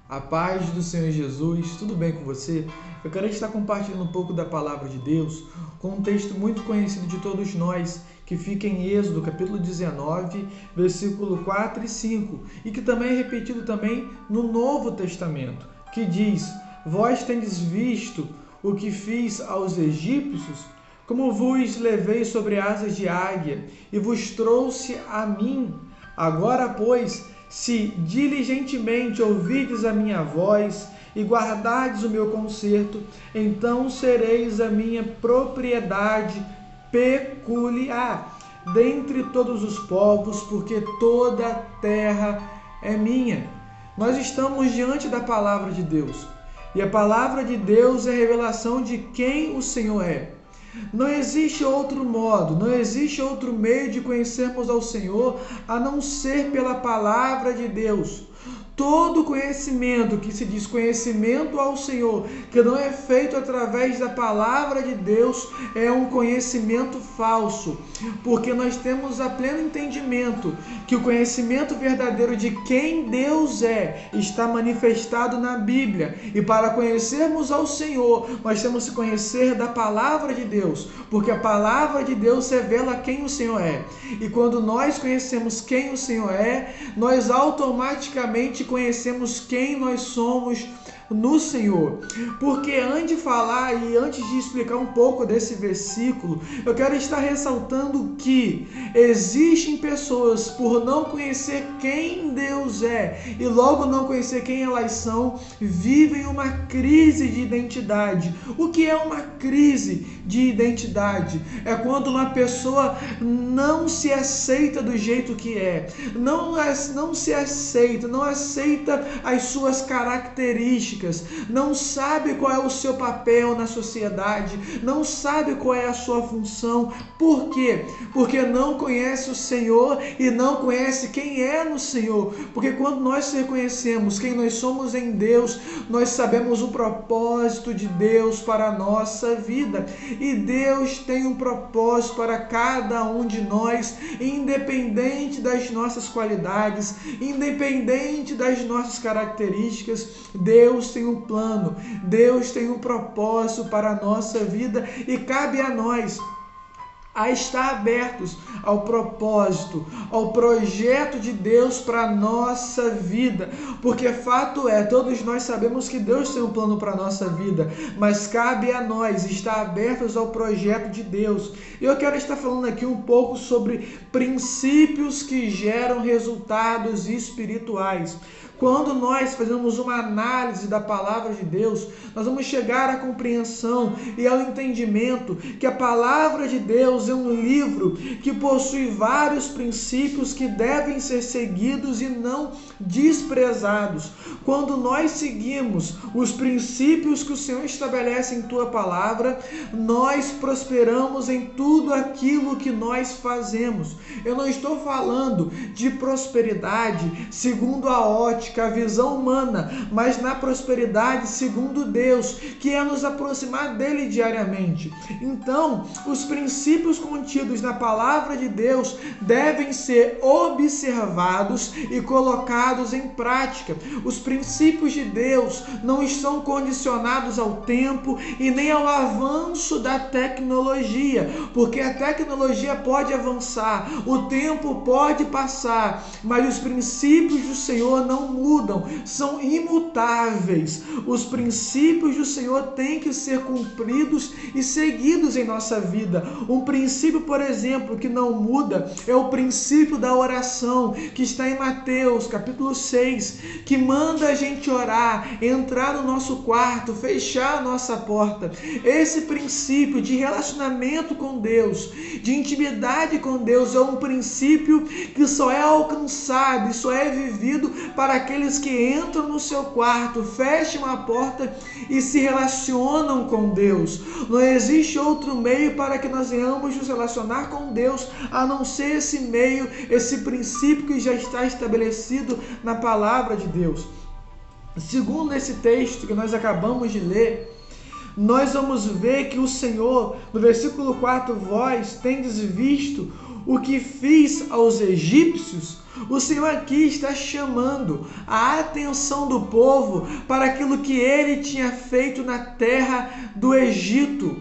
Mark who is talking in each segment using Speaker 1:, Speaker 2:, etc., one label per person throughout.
Speaker 1: A paz do Senhor Jesus, tudo bem com você? Eu quero estar compartilhando um pouco da palavra de Deus com um texto muito conhecido de todos nós, que fica em Êxodo, capítulo 19, versículo 4 e 5, e que também é repetido também no Novo Testamento, que diz: Vós tendes visto o que fiz aos egípcios, como vos levei sobre asas de águia e vos trouxe a mim. Agora, pois, se diligentemente ouvides a minha voz e guardardes o meu conserto, então sereis a minha propriedade peculiar dentre todos os povos, porque toda a terra é minha. Nós estamos diante da palavra de Deus, e a palavra de Deus é a revelação de quem o Senhor é. Não existe outro modo, não existe outro meio de conhecermos ao Senhor a não ser pela palavra de Deus. Todo conhecimento que se diz conhecimento ao Senhor, que não é feito através da palavra de Deus, é um conhecimento falso, porque nós temos a pleno entendimento que o conhecimento verdadeiro de quem Deus é está manifestado na Bíblia, e para conhecermos ao Senhor, nós temos que conhecer da palavra de Deus, porque a palavra de Deus revela quem o Senhor é, e quando nós conhecemos quem o Senhor é, nós automaticamente conhecemos quem nós somos no Senhor. Porque antes de falar e antes de explicar um pouco desse versículo, eu quero estar ressaltando que existem pessoas, por não conhecer quem Deus é e logo não conhecer quem elas são, vivem uma crise de identidade. O que é uma crise de identidade? É quando uma pessoa não se aceita do jeito que é, não se aceita, não aceita as suas características, não sabe qual é o seu papel na sociedade, não sabe qual é a sua função. Por quê? Porque não conhece o Senhor e não conhece quem é no Senhor. Porque quando nós reconhecemos quem nós somos em Deus, nós sabemos o propósito de Deus para a nossa vida. E Deus tem um propósito para cada um de nós, independente das nossas qualidades, independente das nossas características. Deus tem um plano, Deus tem um propósito para a nossa vida, e cabe a nós a estar abertos ao propósito, ao projeto de Deus para a nossa vida, porque fato é, todos nós sabemos que Deus tem um plano para a nossa vida, mas cabe a nós estar abertos ao projeto de Deus. E eu quero estar falando aqui um pouco sobre princípios que geram resultados espirituais. Quando nós fazemos uma análise da palavra de Deus, nós vamos chegar à compreensão e ao entendimento que a palavra de Deus é um livro que possui vários princípios que devem ser seguidos e não desprezados. Quando nós seguimos os princípios que o Senhor estabelece em tua palavra, nós prosperamos em tudo aquilo que nós fazemos. Eu não estou falando de prosperidade segundo a ótica, a visão humana, mas na prosperidade segundo Deus, que é nos aproximar dele diariamente. Então, os princípios contidos na palavra de Deus devem ser observados e colocados em prática. Os princípios de Deus não estão condicionados ao tempo e nem ao avanço da tecnologia, porque a tecnologia pode avançar, o tempo pode passar, mas os princípios do Senhor não mudam, são imutáveis. Os princípios do Senhor têm que ser cumpridos e seguidos em nossa vida. Um princípio, por exemplo, que não muda é o princípio da oração, que está em Mateus capítulo 6, que manda a gente orar, entrar no nosso quarto, fechar a nossa porta. Esse princípio de relacionamento com Deus, de intimidade com Deus, é um princípio que só é alcançado e só é vivido para aqueles que entram no seu quarto, fecham a porta e se relacionam com Deus. Não existe outro meio para que nós venhamos nos relacionar com Deus a não ser esse meio, esse princípio que já está estabelecido na palavra de Deus. Segundo esse texto que nós acabamos de ler, nós vamos ver que o Senhor, no versículo 4, vós tendes visto o que fiz aos egípcios, o Senhor aqui está chamando a atenção do povo para aquilo que ele tinha feito na terra do Egito.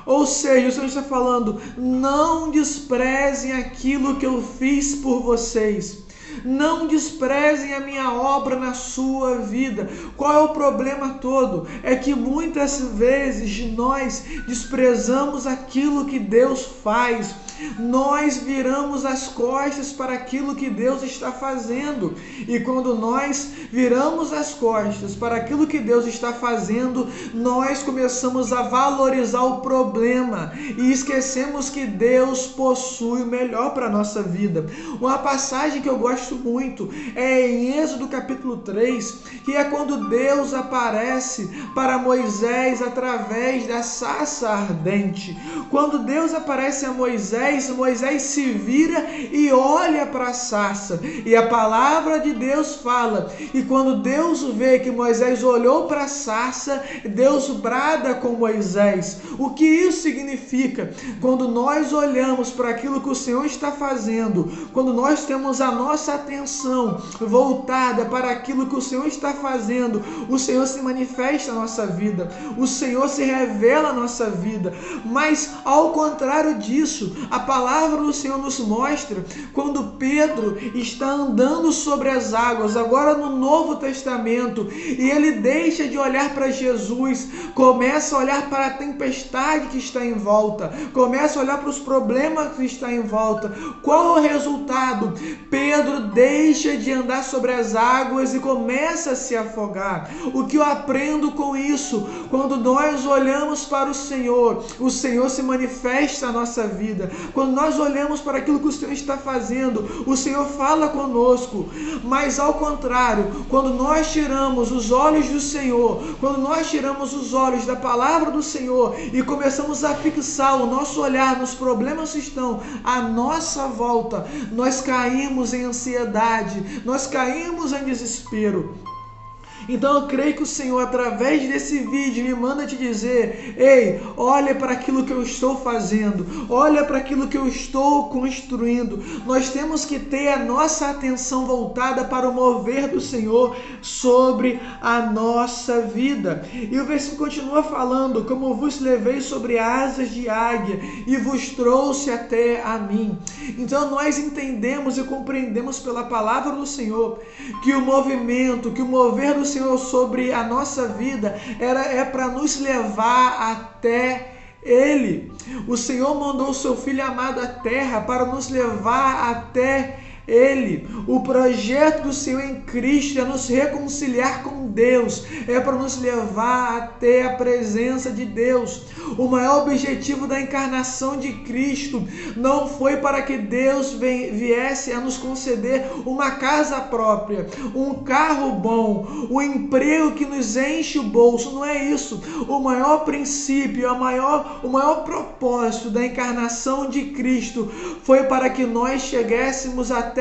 Speaker 1: Ou seja, o Senhor está falando: não desprezem aquilo que eu fiz por vocês. Não desprezem a minha obra na sua vida. Qual é o problema todo? É que muitas vezes nós desprezamos aquilo que Deus faz. Nós viramos as costas para aquilo que Deus está fazendo. E quando nós viramos as costas para aquilo que Deus está fazendo, nós começamos a valorizar o problema e esquecemos que Deus possui o melhor para a nossa vida. Uma passagem que eu gosto muito é em Êxodo capítulo 3, que é quando Deus aparece para Moisés através da sarça ardente. Quando Deus aparece a Moisés se vira e olha para a sarça, e a palavra de Deus fala, e quando Deus vê que Moisés olhou para a sarça, Deus brada com Moisés. O que isso significa? Quando nós olhamos para aquilo que o Senhor está fazendo, quando nós temos a nossa atenção voltada para aquilo que o Senhor está fazendo, o Senhor se manifesta na nossa vida, o Senhor se revela na nossa vida. Mas ao contrário disso, a palavra do Senhor nos mostra quando Pedro está andando sobre as águas, agora no Novo Testamento, e ele deixa de olhar para Jesus, começa a olhar para a tempestade que está em volta, começa a olhar para os problemas que estão em volta. Qual é o resultado? Pedro deixa de andar sobre as águas e começa a se afogar. O que eu aprendo com isso? Quando nós olhamos para o Senhor se manifesta na nossa vida. Quando nós olhamos para aquilo que o Senhor está fazendo, o Senhor fala conosco. Mas ao contrário, quando nós tiramos os olhos do Senhor, quando nós tiramos os olhos da palavra do Senhor e começamos a fixar o nosso olhar nos problemas que estão à nossa volta, nós caímos em ansiedade, nós caímos em desespero. Então eu creio que o Senhor, através desse vídeo, me manda te dizer: ei, olha para aquilo que eu estou fazendo, olha para aquilo que eu estou construindo. Nós temos que ter a nossa atenção voltada para o mover do Senhor sobre a nossa vida. E o versículo continua falando: como vos levei sobre asas de águia e vos trouxe até a mim. Então nós entendemos e compreendemos pela palavra do Senhor que o movimento, que o mover do Senhor sobre a nossa vida é para nos levar até Ele. O Senhor mandou o seu Filho amado à terra para nos levar até Ele. O projeto do Senhor em Cristo é nos reconciliar com Deus, é para nos levar até a presença de Deus. O maior objetivo da encarnação de Cristo não foi para que Deus viesse a nos conceder uma casa própria, um carro bom, um emprego que nos enche o bolso. Não é isso. O maior princípio, o maior propósito da encarnação de Cristo foi para que nós chegássemos até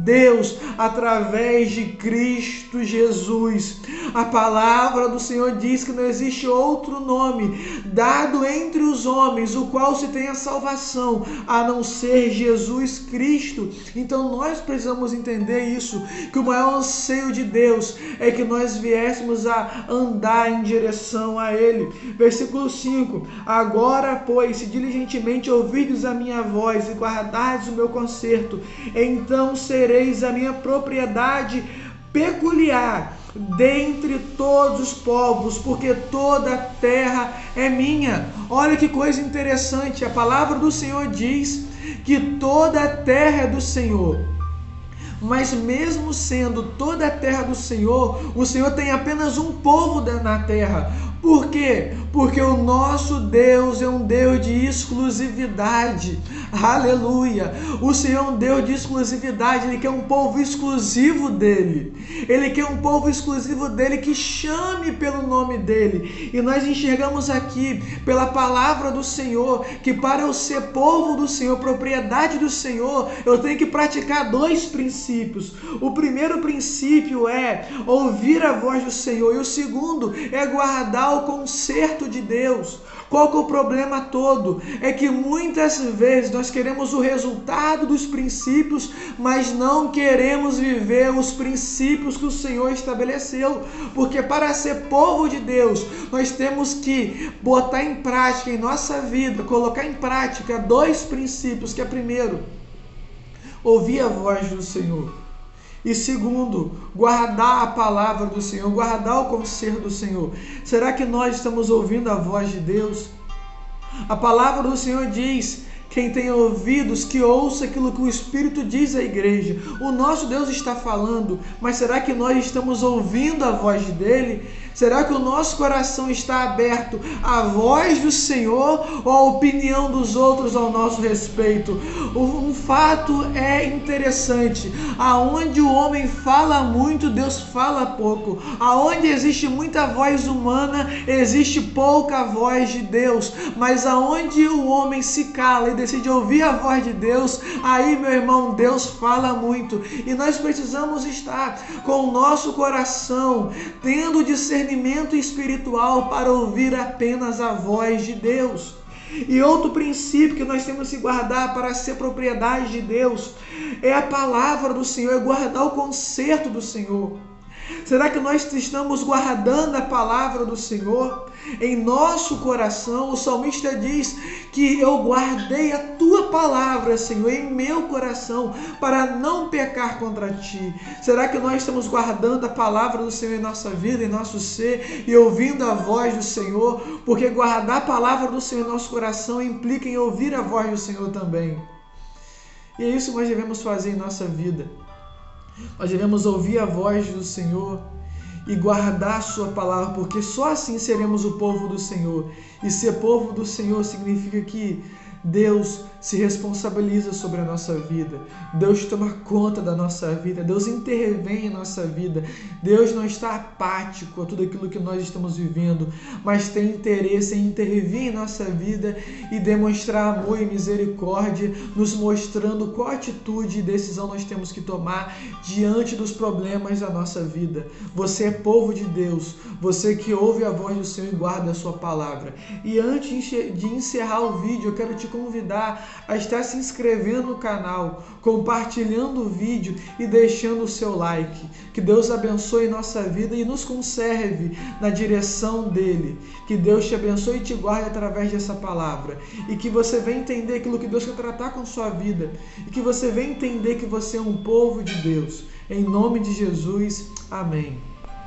Speaker 1: Deus através de Cristo Jesus. A palavra do Senhor diz que não existe outro nome dado entre os homens o qual se tenha salvação a não ser Jesus Cristo. Então nós precisamos entender isso, que o maior anseio de Deus é que nós viéssemos a andar em direção a Ele. Versículo 5: agora, pois, se diligentemente ouvirdes a minha voz e guardardes o meu conserto, então sereis a minha propriedade peculiar dentre todos os povos, porque toda a terra é minha. Olha que coisa interessante, a palavra do Senhor diz que toda a terra é do Senhor. Mas mesmo sendo toda a terra do Senhor, o Senhor tem apenas um povo na terra. Por quê? Porque o nosso Deus é um Deus de exclusividade. Aleluia! O Senhor é um Deus de exclusividade. Ele quer um povo exclusivo dele. Ele quer um povo exclusivo dele que chame pelo nome dele. E nós enxergamos aqui, pela palavra do Senhor, que para eu ser povo do Senhor, propriedade do Senhor, eu tenho que praticar dois princípios. princípios. O primeiro princípio é ouvir a voz do Senhor, e o segundo é guardar o conserto de Deus. Qual que é o problema todo? É que muitas vezes nós queremos o resultado dos princípios, mas não queremos viver os princípios que o Senhor estabeleceu. Porque para ser povo de Deus, nós temos que botar em prática em nossa vida, colocar em prática 2 princípios, que é primeiro, ouvir a voz do Senhor. E segundo, guardar a palavra do Senhor, guardar o conselho do Senhor. Será que nós estamos ouvindo a voz de Deus? A palavra do Senhor diz: quem tem ouvidos, que ouça aquilo que o Espírito diz à igreja. O nosso Deus está falando, mas será que nós estamos ouvindo a voz dele? Será que o nosso coração está aberto à voz do Senhor ou à opinião dos outros ao nosso respeito? Um fato é interessante: aonde o homem fala muito, Deus fala pouco. Aonde existe muita voz humana, existe pouca voz de Deus. Mas aonde o homem se cala e decide ouvir a voz de Deus, aí, meu irmão, Deus fala muito. E nós precisamos estar com o nosso coração tendo discernimento espiritual para ouvir apenas a voz de Deus. E outro princípio que nós temos que guardar para ser propriedade de Deus é a palavra do Senhor, é guardar o conserto do Senhor. Será que nós estamos guardando a palavra do Senhor em nosso coração? O salmista diz que eu guardei a tua palavra, Senhor, em meu coração, para não pecar contra ti. Será que nós estamos guardando a palavra do Senhor em nossa vida, em nosso ser, e ouvindo a voz do Senhor? Porque guardar a palavra do Senhor em nosso coração implica em ouvir a voz do Senhor também. E é isso que nós devemos fazer em nossa vida. Nós devemos ouvir a voz do Senhor e guardar a sua palavra, porque só assim seremos o povo do Senhor. E ser povo do Senhor significa que Deus se responsabiliza sobre a nossa vida. Deus toma conta da nossa vida. Deus intervém em nossa vida. Deus não está apático a tudo aquilo que nós estamos vivendo, mas tem interesse em intervir em nossa vida e demonstrar amor e misericórdia, nos mostrando qual atitude e decisão nós temos que tomar diante dos problemas da nossa vida. Você é povo de Deus, você que ouve a voz do Senhor e guarda a sua palavra. E antes de encerrar o vídeo, eu quero te convidar a estar se inscrevendo no canal, compartilhando o vídeo e deixando o seu like. Que Deus abençoe nossa vida e nos conserve na direção dele. Que Deus te abençoe e te guarde através dessa palavra. E que você venha entender aquilo que Deus quer tratar com sua vida. E que você venha entender que você é um povo de Deus. Em nome de Jesus, amém.